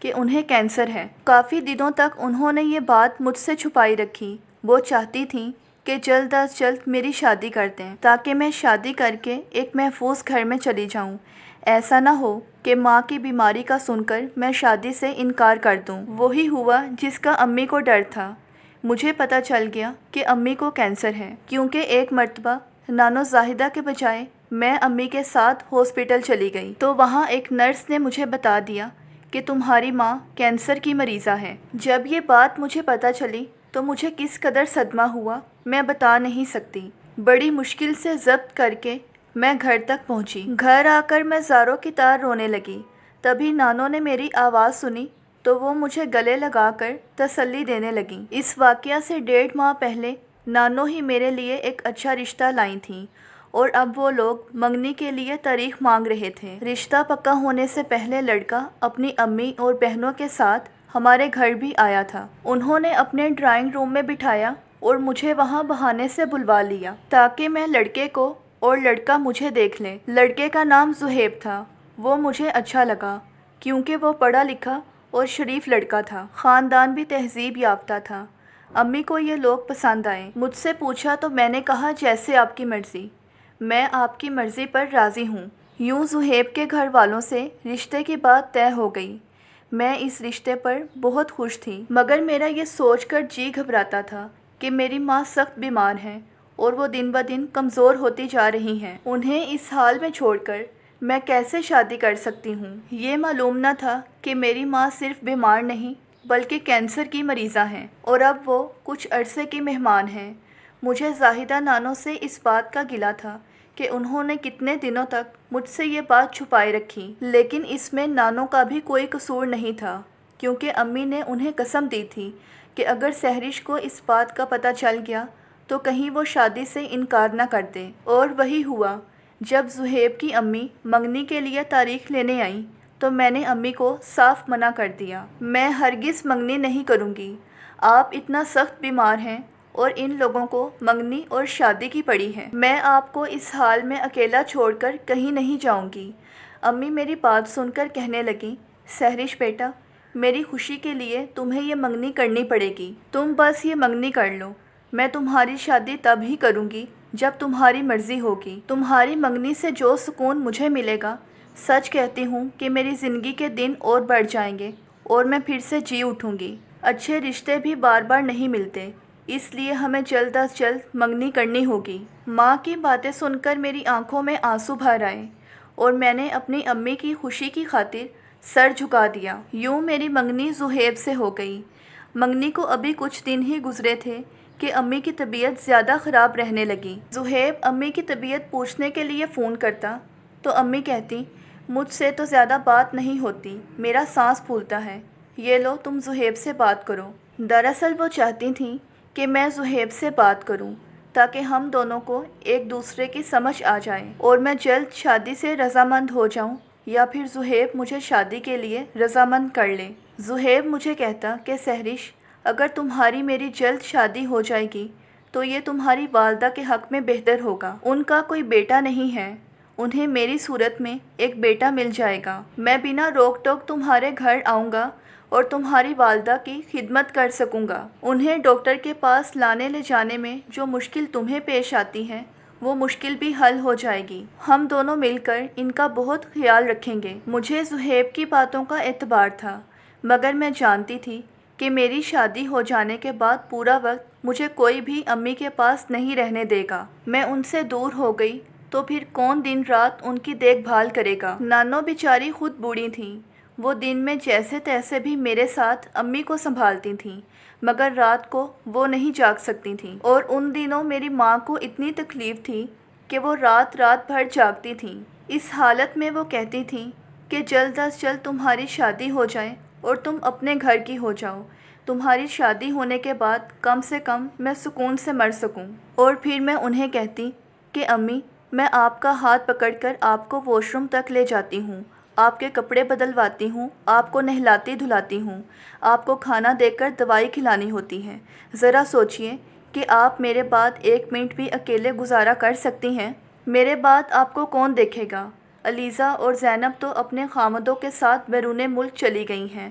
کہ انہیں کینسر ہے۔ کافی دنوں تک انہوں نے یہ بات مجھ سے چھپائی رکھی۔ وہ چاہتی تھیں کہ جلد از جلد میری شادی کر دیں تاکہ میں شادی کر کے ایک محفوظ گھر میں چلی جاؤں۔ ایسا نہ ہو کہ ماں کی بیماری کا سن کر میں شادی سے انکار کر دوں۔ وہی ہوا جس کا امی کو ڈر تھا۔ مجھے پتہ چل گیا کہ امی کو کینسر ہے، کیونکہ ایک مرتبہ نانو زاہدہ کے بجائے میں امی کے ساتھ ہاسپٹل چلی گئی تو وہاں ایک نرس نے مجھے بتا دیا کہ تمہاری ماں کینسر کی مریضہ ہے۔ جب یہ بات مجھے پتہ چلی تو مجھے کس قدر صدمہ ہوا میں بتا نہیں سکتی۔ بڑی مشکل سے ضبط کر کے میں گھر تک پہنچی۔ گھر آ کر میں زاروں کی طرح رونے لگی۔ تبھی نانو نے میری آواز سنی تو وہ مجھے گلے لگا کر تسلی دینے لگیں۔ اس واقعہ سے 1.5 ماہ پہلے نانو ہی میرے لیے ایک اچھا رشتہ لائی تھیں اور اب وہ لوگ منگنی کے لیے تاریخ مانگ رہے تھے۔ رشتہ پکا ہونے سے پہلے لڑکا اپنی امی اور بہنوں کے ساتھ ہمارے گھر بھی آیا تھا۔ انہوں نے اپنے ڈرائنگ روم میں بٹھایا اور مجھے وہاں بہانے سے بلوا لیا تاکہ میں لڑکے کو اور لڑکا مجھے دیکھ لیں۔ لڑکے کا نام زہیب تھا۔ وہ مجھے اچھا لگا کیونکہ وہ پڑھا لکھا اور شریف لڑکا تھا، خاندان بھی تہذیب یافتہ تھا۔ امی کو یہ لوگ پسند آئے۔ مجھ سے پوچھا تو میں نے کہا جیسے آپ کی مرضی، میں آپ کی مرضی پر راضی ہوں۔ یوں زہیب کے گھر والوں سے رشتے کی بات طے ہو گئی۔ میں اس رشتے پر بہت خوش تھی، مگر میرا یہ سوچ کر جی گھبراتا تھا کہ میری ماں سخت بیمار ہیں اور وہ دن بدن کمزور ہوتی جا رہی ہیں۔ انہیں اس حال میں چھوڑ کر میں کیسے شادی کر سکتی ہوں؟ یہ معلوم نہ تھا کہ میری ماں صرف بیمار نہیں بلکہ کینسر کی مریضہ ہیں اور اب وہ کچھ عرصے کی مہمان ہیں۔ مجھے زاہدہ نانو سے اس بات کا گلہ تھا کہ انہوں نے کتنے دنوں تک مجھ سے یہ بات چھپائے رکھی، لیکن اس میں نانو کا بھی کوئی قصور نہیں تھا، کیونکہ امی نے انہیں قسم دی تھی کہ اگر سہرش کو اس بات کا پتہ چل گیا تو کہیں وہ شادی سے انکار نہ کر دیں۔ اور وہی ہوا۔ جب زہیب کی امی منگنی کے لیے تاریخ لینے آئیں تو میں نے امی کو صاف منع کر دیا۔ میں ہرگز منگنی نہیں کروں گی۔ آپ اتنا سخت بیمار ہیں اور ان لوگوں کو منگنی اور شادی کی پڑی ہے۔ میں آپ کو اس حال میں اکیلا چھوڑ کر کہیں نہیں جاؤں گی۔ امی میری بات سن کر کہنے لگیں، سہرش بیٹا، میری خوشی کے لیے تمہیں یہ منگنی کرنی پڑے گی۔ تم بس یہ منگنی کر لو۔ میں تمہاری شادی تب ہی کروں گی جب تمہاری مرضی ہوگی۔ تمہاری منگنی سے جو سکون مجھے ملے گا، سچ کہتی ہوں کہ میری زندگی کے دن اور بڑھ جائیں گے اور میں پھر سے جی اٹھوں گی۔ اچھے رشتے بھی بار بار نہیں ملتے، اس لیے ہمیں جلد از جلد منگنی کرنی ہوگی۔ ماں کی باتیں سن کر میری آنکھوں میں آنسو بھر آئے اور میں نے اپنی امی کی خوشی کی خاطر سر جھکا دیا۔ یوں میری منگنی زہیب سے ہو گئی۔ منگنی کو ابھی کچھ دن ہی گزرے تھے کہ امی کی طبیعت زیادہ خراب رہنے لگی۔ زہیب امی کی طبیعت پوچھنے کے لیے فون کرتا تو امی کہتی، مجھ سے تو زیادہ بات نہیں ہوتی، میرا سانس پھولتا ہے، یہ لو تم زہیب سے بات کرو۔ دراصل وہ چاہتی تھیں کہ میں زہیب سے بات کروں تاکہ ہم دونوں کو ایک دوسرے کی سمجھ آ جائے اور میں جلد شادی سے رضامند ہو جاؤں یا پھر زہیب مجھے شادی کے لیے رضامند کر لے۔ زہیب مجھے کہتا کہ سہرش، اگر تمہاری میری جلد شادی ہو جائے گی تو یہ تمہاری والدہ کے حق میں بہتر ہوگا۔ ان کا کوئی بیٹا نہیں ہے، انہیں میری صورت میں ایک بیٹا مل جائے گا۔ میں بنا روک ٹوک تمہارے گھر آؤں گا اور تمہاری والدہ کی خدمت کر سکوں گا۔ انہیں ڈاکٹر کے پاس لانے لے جانے میں جو مشکل تمہیں پیش آتی ہے وہ مشکل بھی حل ہو جائے گی۔ ہم دونوں مل کر ان کا بہت خیال رکھیں گے۔ مجھے زہیب کی باتوں کا اعتبار تھا، مگر میں جانتی تھی کہ میری شادی ہو جانے کے بعد پورا وقت مجھے کوئی بھی امی کے پاس نہیں رہنے دے گا۔ میں ان سے دور ہو گئی تو پھر کون دن رات ان کی دیکھ بھال کرے گا؟ نانو بیچاری خود بوڑھی تھیں، وہ دن میں جیسے تیسے بھی میرے ساتھ امی کو سنبھالتی تھیں، مگر رات کو وہ نہیں جاگ سکتی تھیں، اور ان دنوں میری ماں کو اتنی تکلیف تھی کہ وہ رات بھر جاگتی تھیں۔ اس حالت میں وہ کہتی تھیں کہ جلد از جلد تمہاری شادی ہو جائے اور تم اپنے گھر کی ہو جاؤ، تمہاری شادی ہونے کے بعد کم سے کم میں سکون سے مر سکوں۔ اور پھر میں انہیں کہتی کہ امی، میں آپ کا ہاتھ پکڑ کر آپ کو واش روم تک لے جاتی ہوں، آپ کے کپڑے بدلواتی ہوں، آپ کو نہلاتی دھلاتی ہوں، آپ کو کھانا دے کر دوائی کھلانی ہوتی ہے۔ ذرا سوچئے کہ آپ میرے بعد 1 منٹ بھی اکیلے گزارا کر سکتی ہیں؟ میرے بعد آپ کو کون دیکھے گا؟ علیزہ اور زینب تو اپنے خامدوں کے ساتھ بیرون ملک چلی گئی ہیں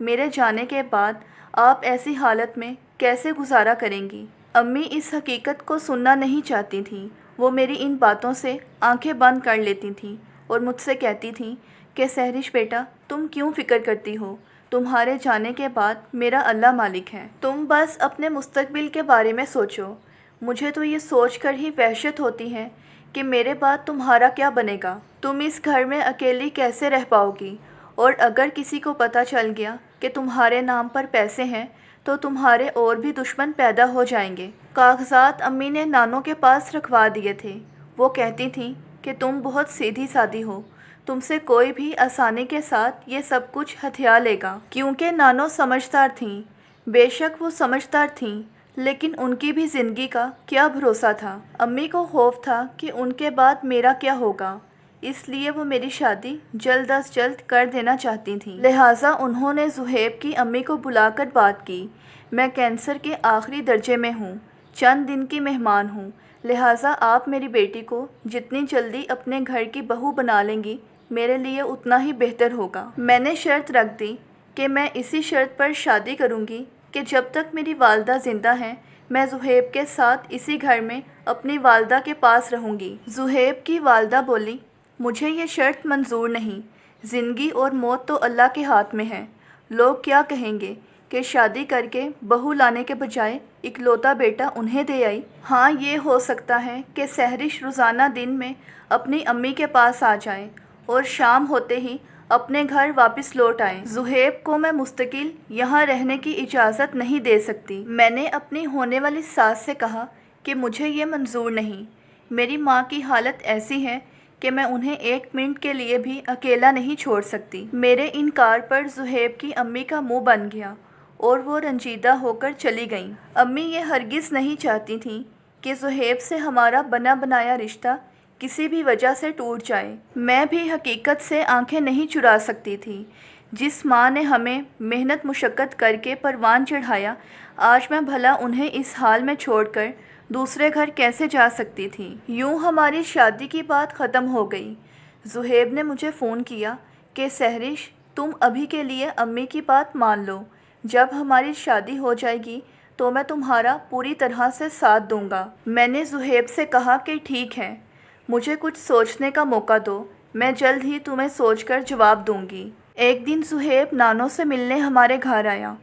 میرے جانے کے بعد آپ ایسی حالت میں کیسے گزارا کریں گی۔ امی اس حقیقت کو سننا نہیں چاہتی تھیں۔ وہ میری ان باتوں سے آنکھیں بند کر لیتی تھیں اور مجھ سے کہتی تھیں کہ سحرش بیٹا تم کیوں فکر کرتی ہو؟ تمہارے جانے کے بعد میرا اللہ مالک ہے، تم بس اپنے مستقبل کے بارے میں سوچو۔ مجھے تو یہ سوچ کر ہی وحشت ہوتی ہے کہ میرے بعد تمہارا کیا بنے گا، تم اس گھر میں اکیلی کیسے رہ پاؤ گی، اور اگر کسی کو پتہ چل گیا کہ تمہارے نام پر پیسے ہیں تو تمہارے اور بھی دشمن پیدا ہو جائیں گے۔ کاغذات امی نے نانو کے پاس رکھوا دیے تھے۔ وہ کہتی تھیں کہ تم بہت سیدھی سادی ہو، تم سے کوئی بھی آسانی کے ساتھ یہ سب کچھ ہتھیا لے گا، کیونکہ نانو سمجھدار تھیں۔ بے شک وہ سمجھدار تھیں، لیکن ان کی بھی زندگی کا کیا بھروسہ تھا۔ امی کو خوف تھا کہ ان کے بعد میرا کیا ہوگا، اس لیے وہ میری شادی جلد از جلد کر دینا چاہتی تھیں۔ لہٰذا انہوں نے زہیب کی امی کو بلا کر بات کی۔ میں کینسر کے آخری درجے میں ہوں، چند دن کی مہمان ہوں، لہٰذا آپ میری بیٹی کو جتنی جلدی اپنے گھر کی بہو بنا لیں گی میرے لیے اتنا ہی بہتر ہوگا۔ میں نے شرط رکھ دی کہ میں اسی شرط پر شادی کروں گی کہ جب تک میری والدہ زندہ ہیں میں زہیب کے ساتھ اسی گھر میں اپنی والدہ کے پاس رہوں گی۔ زہیب کی والدہ بولی مجھے یہ شرط منظور نہیں، زندگی اور موت تو اللہ کے ہاتھ میں ہے، لوگ کیا کہیں گے کہ شادی کر کے بہو لانے کے بجائے اکلوتا بیٹا انہیں دے آئی۔ ہاں یہ ہو سکتا ہے کہ سحرش روزانہ دن میں اپنی امی کے پاس آ جائیں اور شام ہوتے ہی اپنے گھر واپس لوٹ آئیں۔ زہیب کو میں مستقل یہاں رہنے کی اجازت نہیں دے سکتی۔ میں نے اپنی ہونے والی ساس سے کہا کہ مجھے یہ منظور نہیں، میری ماں کی حالت ایسی ہے کہ میں انہیں ایک منٹ کے لیے بھی اکیلا نہیں چھوڑ سکتی۔ میرے انکار پر زہیب کی امی کا منہ بن گیا اور وہ رنجیدہ ہو کر چلی گئیں۔ امی یہ ہرگز نہیں چاہتی تھیں کہ زہیب سے ہمارا بنا بنایا رشتہ کسی بھی وجہ سے ٹوٹ جائے۔ میں بھی حقیقت سے آنکھیں نہیں چرا سکتی تھی۔ جس ماں نے ہمیں محنت مشقت کر کے پروان چڑھایا، آج میں بھلا انہیں اس حال میں چھوڑ کر دوسرے گھر کیسے جا سکتی تھی؟ یوں ہماری شادی کی بات ختم ہو گئی۔ زہیب نے مجھے فون کیا کہ سحرش تم ابھی کے لیے امی کی بات مان لو، جب ہماری شادی ہو جائے گی تو میں تمہارا پوری طرح سے ساتھ دوں گا۔ میں نے زہیب سے کہا کہ ٹھیک ہے، مجھے کچھ سوچنے کا موقع دو، میں جلد ہی تمہیں سوچ کر جواب دوں گی۔ ایک دن زہیب نانو سے ملنے ہمارے گھر آیا۔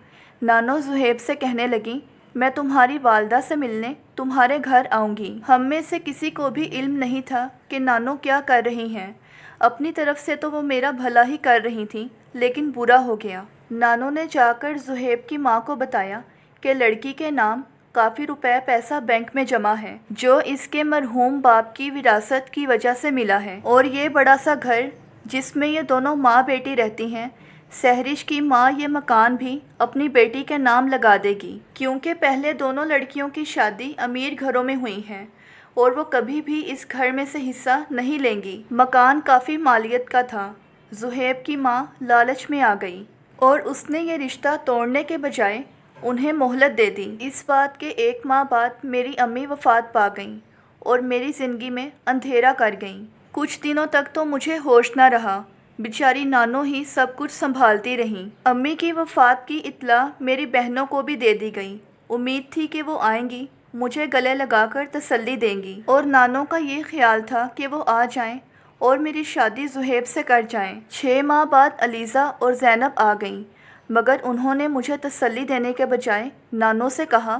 نانو زہیب سے کہنے لگی میں تمہاری والدہ سے ملنے تمہارے گھر آؤں گی۔ ہم میں سے کسی کو بھی علم نہیں تھا کہ نانو کیا کر رہی ہیں۔ اپنی طرف سے تو وہ میرا بھلا ہی کر رہی تھیں، لیکن برا ہو گیا۔ نانو نے جا کر زہیب کی ماں کو بتایا کہ لڑکی کے نام کافی روپے پیسہ بینک میں جمع ہے، جو اس کے مرحوم باپ کی وراثت کی وجہ سے ملا ہے، اور یہ بڑا سا گھر جس میں یہ دونوں ماں بیٹی رہتی ہیں، سحرش کی ماں یہ مکان بھی اپنی بیٹی کے نام لگا دے گی، کیونکہ پہلے دونوں لڑکیوں کی شادی امیر گھروں میں ہوئی ہیں اور وہ کبھی بھی اس گھر میں سے حصہ نہیں لیں گی۔ مکان کافی مالیت کا تھا۔ زہیب کی ماں لالچ میں آ گئی اور اس نے یہ رشتہ توڑنے کے بجائے انہیں مہلت دے دی۔ اس بات کے ایک ماہ بعد میری امی وفات پا گئیں اور میری زندگی میں اندھیرا کر گئیں۔ کچھ دنوں تک تو مجھے ہوش نہ رہا، بیچاری نانو ہی سب کچھ سنبھالتی رہیں۔ امی کی وفات کی اطلاع میری بہنوں کو بھی دے دی گئی۔ امید تھی کہ وہ آئیں گی، مجھے گلے لگا کر تسلی دیں گی، اور نانو کا یہ خیال تھا کہ وہ آ جائیں اور میری شادی زہیب سے کر جائیں۔ 6 ماہ بعد علیزہ اور زینب آ گئیں، مگر انہوں نے مجھے تسلی دینے کے بجائے نانو سے کہا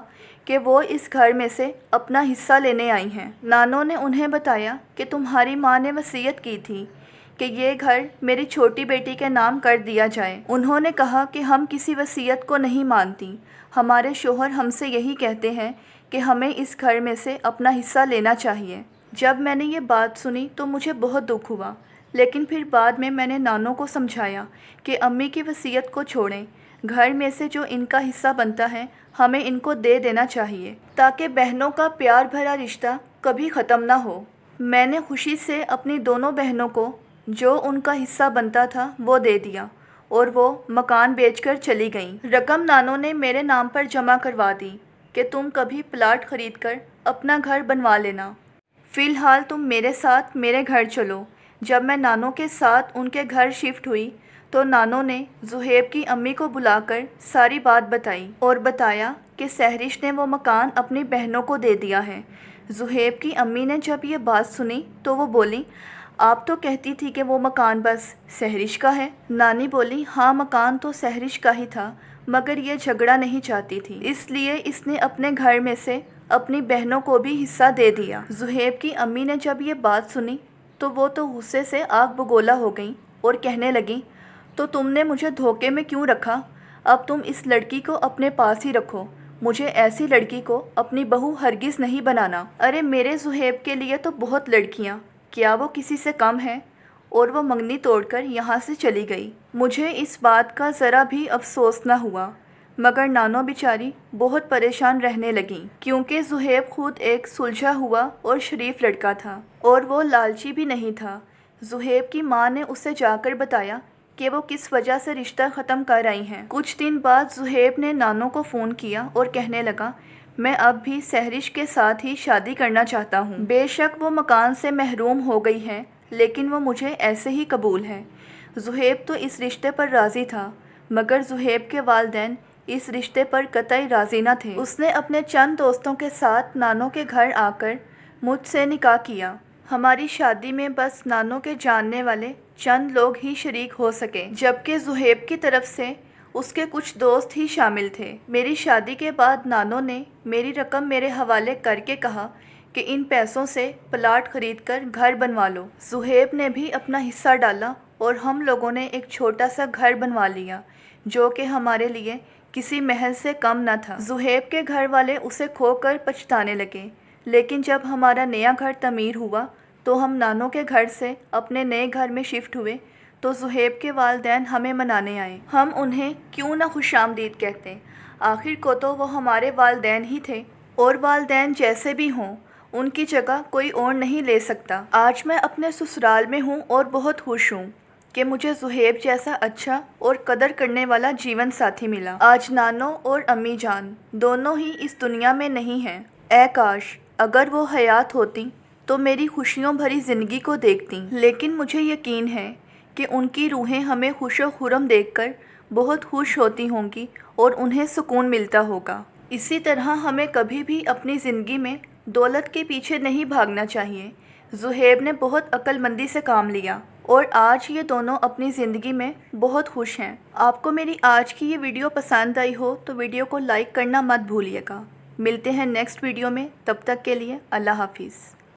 کہ وہ اس گھر میں سے اپنا حصہ لینے آئی ہیں۔ نانو نے انہیں بتایا کہ تمہاری ماں نے وصیت کی تھی کہ یہ گھر میری چھوٹی بیٹی کے نام کر دیا جائے۔ انہوں نے کہا کہ ہم کسی وصیت کو نہیں مانتی، ہمارے شوہر ہم سے یہی کہتے ہیں کہ ہمیں اس گھر میں سے اپنا حصہ لینا چاہیے۔ جب میں نے یہ بات سنی تو مجھے بہت دکھ ہوا، لیکن پھر بعد میں نے نانو کو سمجھایا کہ امی کی وصیت کو چھوڑیں، گھر میں سے جو ان کا حصہ بنتا ہے ہمیں ان کو دے دینا چاہیے، تاکہ بہنوں کا پیار بھرا رشتہ کبھی ختم نہ ہو۔ میں نے خوشی سے اپنی دونوں بہنوں کو جو ان کا حصہ بنتا تھا وہ دے دیا اور وہ مکان بیچ کر چلی گئیں۔ رقم نانو نے میرے نام پر جمع کروا دی کہ تم کبھی پلاٹ خرید کر اپنا گھر بنوا لینا، فی الحال تم میرے ساتھ میرے گھر چلو۔ جب میں نانو کے ساتھ ان کے گھر شفٹ ہوئی تو نانو نے زہیب کی امی کو بلا کر ساری بات بتائی اور بتایا کہ سحرش نے وہ مکان اپنی بہنوں کو دے دیا ہے۔ زہیب کی امی نے جب یہ بات سنی تو وہ بولی، آپ تو کہتی تھی کہ وہ مکان بس سحرش کا ہے۔ نانی بولی، ہاں مکان تو سحرش کا ہی تھا، مگر یہ جھگڑا نہیں چاہتی تھی، اس لیے اس نے اپنے گھر میں سے اپنی بہنوں کو بھی حصہ دے دیا۔ زہیب کی امی نے جب یہ بات سنی تو وہ تو غصے سے آگ بگولا ہو گئیں اور کہنے لگیں، تو تم نے مجھے دھوکے میں کیوں رکھا؟ اب تم اس لڑکی کو اپنے پاس ہی رکھو، مجھے ایسی لڑکی کو اپنی بہو ہرگز نہیں بنانا۔ ارے میرے زہیب کے لیے تو بہت لڑکیاں، کیا وہ کسی سے کم ہے؟ اور وہ منگنی توڑ کر یہاں سے چلی گئی۔ مجھے اس بات کا ذرا بھی افسوس نہ ہوا، مگر نانو بیچاری بہت پریشان رہنے لگیں، کیونکہ زہیب خود ایک سلجھا ہوا اور شریف لڑکا تھا اور وہ لالچی بھی نہیں تھا۔ زہیب کی ماں نے اسے جا کر بتایا کہ وہ کس وجہ سے رشتہ ختم کر آئی ہیں۔ کچھ دن بعد زہیب نے نانو کو فون کیا اور کہنے لگا، میں اب بھی سحرش کے ساتھ ہی شادی کرنا چاہتا ہوں۔ بے شک وہ مکان سے محروم ہو گئی ہے، لیکن وہ مجھے ایسے ہی قبول ہے۔ زہیب تو اس رشتے پر راضی تھا، مگر زہیب کے والدین اس رشتے پر قطعی راضی نہ تھے۔ اس نے اپنے چند دوستوں کے ساتھ نانو کے گھر آ کر مجھ سے نکاح کیا۔ ہماری شادی میں بس نانو کے جاننے والے چند لوگ ہی شریک ہو سکے، جبکہ زہیب کی طرف سے اس کے کچھ دوست ہی شامل تھے۔ میری شادی کے بعد نانو نے میری رقم میرے حوالے کر کے کہا کہ ان پیسوں سے پلاٹ خرید کر گھر بنوا لو۔ زہیب نے بھی اپنا حصہ ڈالا اور ہم لوگوں نے ایک چھوٹا سا گھر بنوا لیا، جو کہ ہمارے لیے کسی محل سے کم نہ تھا۔ زہیب کے گھر والے اسے کھو کر پچھتانے لگے، لیکن جب ہمارا نیا گھر تعمیر ہوا تو ہم نانو کے گھر سے اپنے نئے گھر میں شفٹ ہوئے تو زہیب کے والدین ہمیں منانے آئے۔ ہم انہیں کیوں نہ خوش آمدید کہتے، آخر کو تو وہ ہمارے والدین ہی تھے، اور والدین جیسے بھی ہوں ان کی جگہ کوئی اور نہیں لے سکتا۔ آج میں اپنے سسرال میں ہوں اور بہت خوش ہوں کہ مجھے زہیب جیسا اچھا اور قدر کرنے والا جیون ساتھی ملا۔ آج نانو اور امی جان دونوں ہی اس دنیا میں نہیں ہیں۔ اے کاش اگر وہ حیات ہوتی تو میری خوشیوں بھری زندگی کو دیکھتی، لیکن مجھے یقین ہے کہ ان کی روحیں ہمیں خوش و خرم دیکھ کر بہت خوش ہوتی ہوں گی اور انہیں سکون ملتا ہوگا۔ اسی طرح ہمیں کبھی بھی اپنی زندگی میں دولت کے پیچھے نہیں بھاگنا چاہیے۔ زہیب نے بہت عقل مندی سے کام لیا اور آج یہ دونوں اپنی زندگی میں بہت خوش ہیں۔ آپ کو میری آج کی یہ ویڈیو پسند آئی ہو تو ویڈیو کو لائک کرنا مت بھولیے گا۔ ملتے ہیں نیکسٹ ویڈیو میں، تب تک کے لیے اللہ حافظ۔